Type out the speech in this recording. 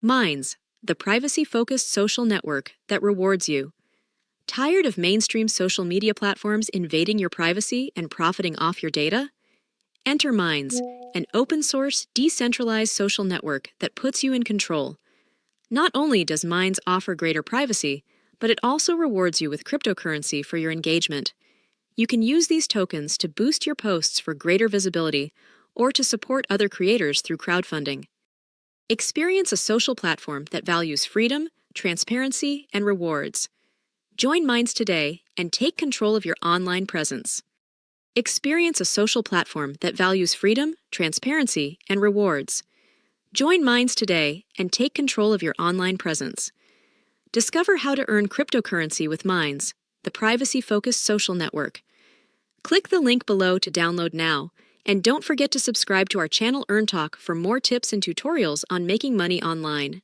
Minds, the privacy-focused social network that rewards you. Tired of mainstream social media platforms invading your privacy and profiting off your data? Enter Minds, an open-source, decentralized social network that puts you in control. Not only does Minds offer greater privacy, but it also rewards you with cryptocurrency for your engagement. You can use these tokens to boost your posts for greater visibility or to support other creators through crowdfunding. Experience a social platform that values freedom, transparency, and rewards. Join Minds today and take control of your online presence. Experience a social platform that values freedom, transparency, and rewards. Join Minds today and take control of your online presence. Discover how to earn cryptocurrency with Minds, the privacy-focused social network. Click the link below to download now, and don't forget to subscribe to our channel EarnTalk for more tips and tutorials on making money online.